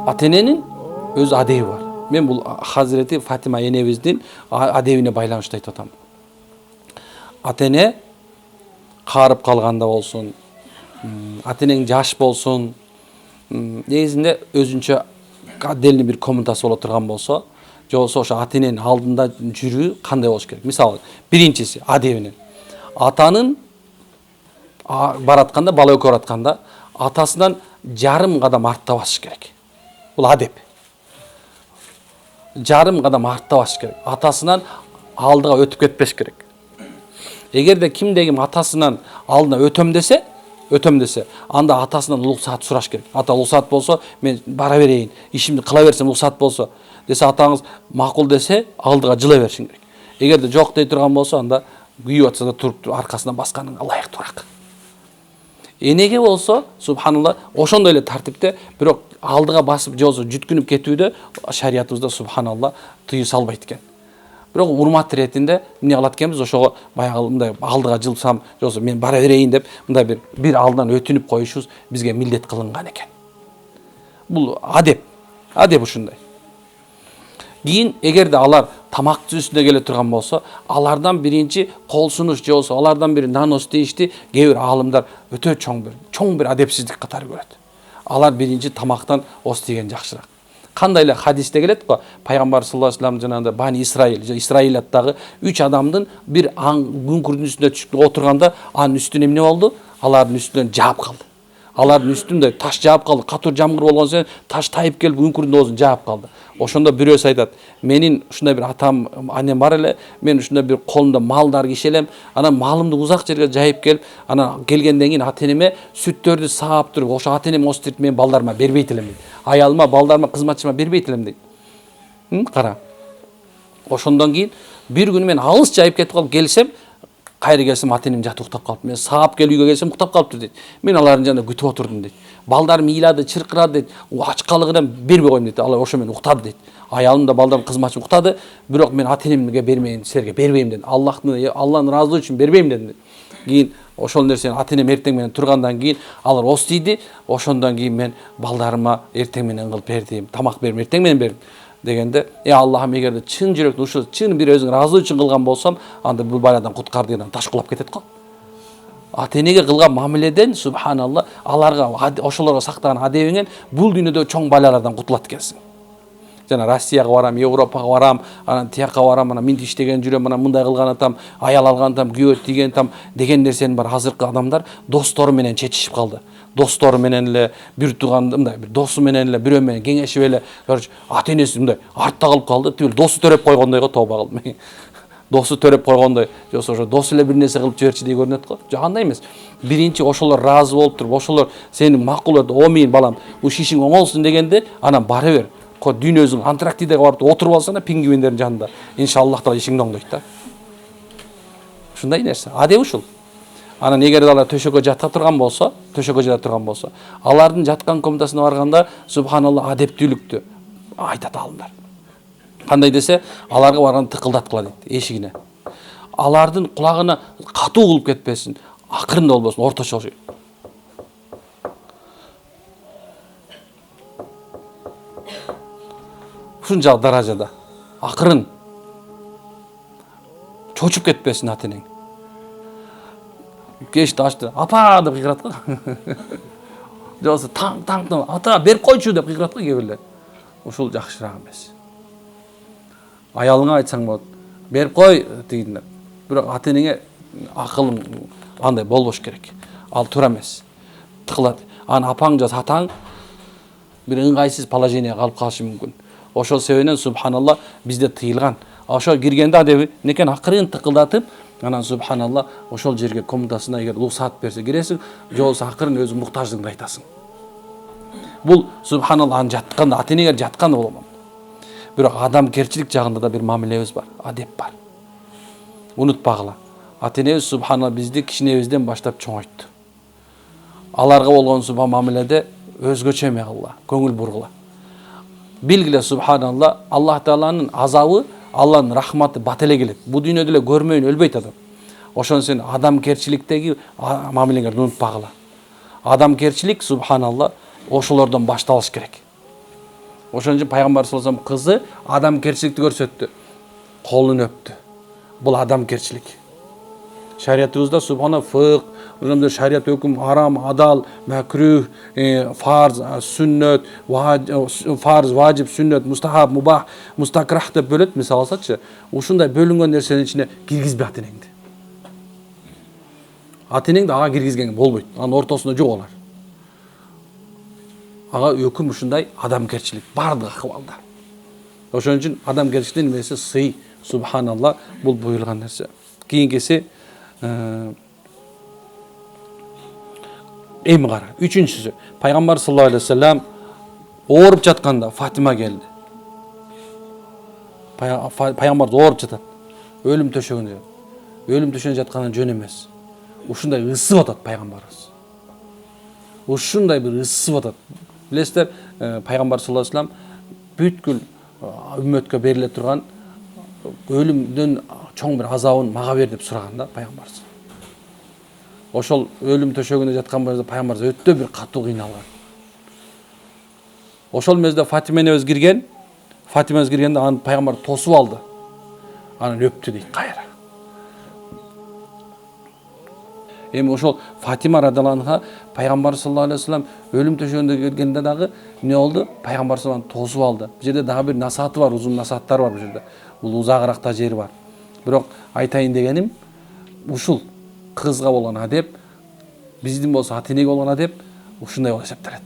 ата эненин өз адеби бар. Мен бул Hazreti Фатима энебиздин адебине байланыштуу айтып атам. Ата эне карып калганда болсун, ата энең жаш болсун, негизинде өзүнчө отдельный бир комнатасы боло турган болсо, же болбосо ошо ата эненин алдында жүрүү кандай болуш керек? Мисалы, биринчиси адебинен. Атанын баратканда, бала өкө баратканда, атасынан жарым кадам артта басыш керек. Бул адеп. Жарым кадам артта басыш керек. Атасынан алдыга өтүп кетпеш керек. Эгерде кимде ким атасынан алдына өтөм десе, анда атасынан уруксаат сураш керек. Ата уруксаат болсо, мен бара берейин, ишимди кыла берсем уруксаат болсо, десе атаңыз макул десе, алдыга жыла беришиң керек. Эгерде жок дей турган болсо, анда күйүп атса да туруп аркасынан басканың ылайыктуураак. Энеге болсо, субханалла, ошондой эле тартипте, бирок алдыга басып, же болсо жүткүнүп кетүүдө шариятыбызда субханалла тыюу салбайт экен. Бирок урмат иретинде эмне кылат экенбиз? Ошого баягы мындай алдыга жылсам, же болсо мен бара берейин деп, мындай бир алдынан өтүнүп коюшубуз бизге милдет кылынган экен. Бул адеп ушундай. Кийин эгерде алар тамак үстүнө келе турган болсо, алардан биринчи кол сунуш же болсо алардан бир нанос дейишти, кээ бир аалымдар өтө чоң бир адепсиздик катары көрөт. Алар биринчи тамактан ос тиген жакшыраак. Кандай эле хадисте келет го, пайгамбар саллаллаху алейхи вассалам жанагындай Бани Исраил, Исраилаттагы 3 адамдын бир күңкүрдүн үстүнө түшүп отурганда, анын үстүнө эмне болду? Алардын үстүнөн жаап калды. Алардын үстүндө таш жаап калды. Катуу жамгыр болгон сайын таш тайып келип күңкүрдүн оозун жаап калды. Ошондо бирөөсү айтат: "Менин ушундай бир атам, анем бар эле, мен ушундай бир колумда малдар киши элем, анан малымды узак жерге жайып келип, анан келгенден кийин ата энеме сүттөрдү саап туруп, ошо ата энем остирip мен балдарыма бербейт элем" дейт. Аялыма, балдарыма, кызматчыма бербейт элем дейт. Кара. Ошондон кийин бир күнү мен алыс жайып кетип калып келсем, кайра келсем ата энем жатып уктап калыптыр. Мен саап келип үйгө келсем уктап калыптыр дейт. Мен алардын жанында күтүп отурдум дейт. Балдарым ыйлады, чыркырады дейт. Ачкалыгынан бербей койдум дейт. Алар ошо менен уктады дейт. Аялым да балдарым, кызматчым уктады, бирок мен ата энемге бермейин, силерге бербейм дедим. Алланын ыраазылыгы үчүн бербейм дедим. Кийин ошол нерсени ата энем эртең менен тургандан кийин алар остийди. Ошондон кийин мен балдарыма эртең менен кылып бердим. Тамак бердим, эртең менен бердим дегенде, Аллахым, эгерде чын жүрөктөн ушул чын бир өзүң ыраазылык үчүн кылган болсом, анда бул баладан куткар деген таш кулап кетет го. Ата энеге кылган мамиледен субханалла, аларга ошолорго сактаган адебиңен бул дүйнөдө чоң балалардан кутулат экенсиң. Жана Россияга барам, Европага барам, анан тияка барам, анан минтип иштеген жүрөм, анан мындай кылган атам, аял алган атам, күйөө тийген атам деген нерсени бар азыркы адамдар достору менен чечишип калды. Достору менен эле, бир тууган мындай бир досу менен эле, бирөө менен кеңешип эле, ата энеси мындай артта калып калды, тил досу төрөп койгондой го, тооба кылдым. Досу төрөп койгондой, же ошо досу эле бир нерсе кылып жиберчи дей көрүнөт го. Жок, андай эмес. Биринчи ошолор ыраазы болуп туруп, ошолор сени макул этип, "О мейин балам, ушу ишиң оңолсун" дегенде, анан бара бер. Дүйнө өзүң Антарктидаға барып отуруп алсаң, пингвиндердин жанында, иншаллах да ишиңди оңдойт да. Ушундай нерсе. Адеп ушул. Анан эгерде алар төшөккө жата турган болсо, алардын жаткан комнатасына барганда субханалла адептүүлүктү айтат аалымдар. Кандай десе, аларга барганда тыкылдаткыла дейт эшигине. Алардын кулагына катуу кылып кетпесин, акырын да болбосун, орточо. Ушунчалык даражада акырын чочуп кетпесин ата энең. Кешти ачты, "Апа" деп кыйгырат го. Же болсо таң, "Ата, берип койчу" деп кыйгырат го кээ бирлер. Ушул жакшыраак эмес. Аялыңа айтсаң болот, "Берип кой" дейин. Бирок ата энеңе акылың андай болбош керек. Ал туура эмес. Тыкылат. Анан апаң же атаң бир ыңгайсыз положенияга калып калышы мүмкүн. Ошол себебинен субханалла бизде тыйылган. Ошо киргенде адеби некен акырын тыкылдатып, анан субханалла ошол жерге комнатасына эгер уруксаат берсе киресиң, же болбосо акырын өзүң муктаждыгыңды айтасың. Бул субханалла аны жатканда, ата энеге жатканда болмок. Бирок адамгерчилик жагында да бир мамилебиз бар, адеп бар. Унутпагыла. Ата энебиз субханалла бизди кичинебизден баштап чоңойтtu. Аларга болгон субхан мамиледе өзгөчө эме кылгыла, көңүл бургула. Билгиле субханалла, Аллах Тааланын азабы, Алланын рахматы бат эле келет. Бу дүйнөдө эле көрмөйүн өлбөйт адам. Ошон сен адамгерчиликтеги мамилеңерди унутпагыла. Адамгерчилик субханалла ошолордон башталыш керек. Ошон үчүн пайгамбар саллаллаху алейхи вассалам кызы адамгерчиликти көрсөттү. Колун өптү. Бул адамгерчилик. Шариятыбызда субхана фык, ошондой шарият өкүм арам, адал, макрух, фарз, сүннөт, фарз, важип, сүннөт, мустахаб, мубах, мустакрах деп бөлөт. Мисалы алсачы, ушундай бөлүнгөн нерсенин ичине киргизбе ата-энеңди. Ата-энеңди ага киргизген болбойт. Анын ортосунда жок алар. Ага өкүм ушундай адамгерчилик бардык акыбалда. Ошон үчүн адамгерчиликтин немеси сый, субханалла, бул буйрулган нерсе. Кийинкиси эми кара. Үчүнчүсү, пайгамбар саллаллаху алейхи вассалам ооруп жатканда Фатима келди. Пайгамбар ооруп жатат. Өлүм төшөгүндө. Өлүм төшөгүндө жаткандан жөн эмес. Ушундай ысып атат пайгамбарыбыз. Ушундай бир ысып атат. Билесиздер, пайгамбар саллаллаху алейхи вассалам бүткүл үммөткө бериле турган өлүмдөн чоң бир азабын мага бер деп сураган да пайгамбарыбыз. Ошол өлүм төшөгүндө жаткан кезде пайгамбарыбыз өтө бир катуу кыйналган. Ошол мезде Фатима энебиз кирген. Фатима энебиз киргенде аны пайгамбар тосуп алды. Анан өптү дейт кайра. Эми ошол Фатима радиаллаху анха пайгамбар саллаллаху алейхи вассалам өлүм төшөгүндө келгенде дагы эмне болду? Пайгамбар саллаллаху алейхи вассалам тосуп алды. Бул жерде дагы бир насааты бар, узун насааттар бар бул жерде. Бул узагыраак да жери бар. Бирок айтайын дегеним ушул кызга болгон адеп, биздин болсо ата-энеге болгон адеп ушундай болуп эсептелет.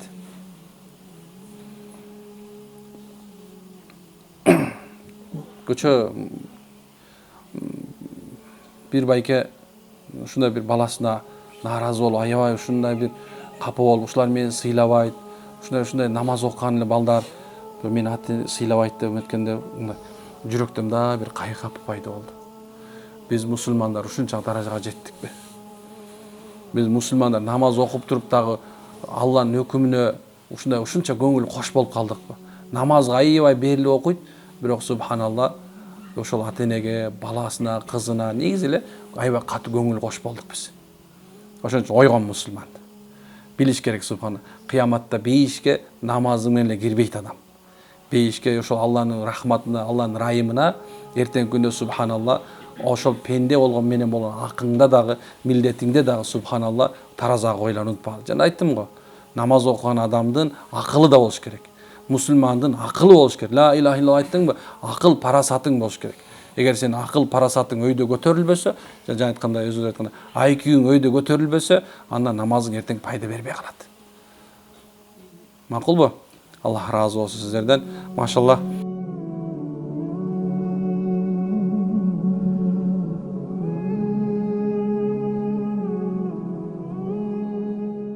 Көчө бир байке ушундай бир баласына нааразы болуп, аябай ушундай бир капа болуп, ушулар мени сыйлабайт, ушундай намаз окуган эле балдар мени аты сыйлабайт деп өткөндө жүрөктөн да бир кайгы пайда болду. Биз мусулмандар ушунчалык даражага жеттикпи? Биз мусулмандар намаз окуп туруп дагы Алланын өкүмүнө ушунча көңүл кош болуп калдыкпы? Намазга аябай берилип окуйт, бирок субханалла ошол ата-энеге, баласына, кызына негизи эле аябай катуу көңүл кош болдук биз. Ошон үчүн ойгон мусулман билиш керек субхана. Кыяматта бейишке намазы менен эле кирбейт адам. Бейишке ошол Алланын рахматына, Алланын райымына эртеңки күндө субханалла ошол пенде болгон менен болгон акыңда дагы, милдетиңде дагы субханалла таразага коюларын унутпагыла. Жана айттым го, намаз окуган адамдын акылы да болуш керек. Мусулмандын акылы болуш керек. Ла илаха илlalloh айттыңбы? Акыл парасатың болуш керек. Эгер сен акыл парасатың өйдө көтөрүлбөсө, жана айткандай өзү айткандай, IQ-ң өйдө көтөрүлбөсө, анда намазың эртең пайда бербей калат. Макулбу? Аллах разы болсун сиздерден. Машаллах.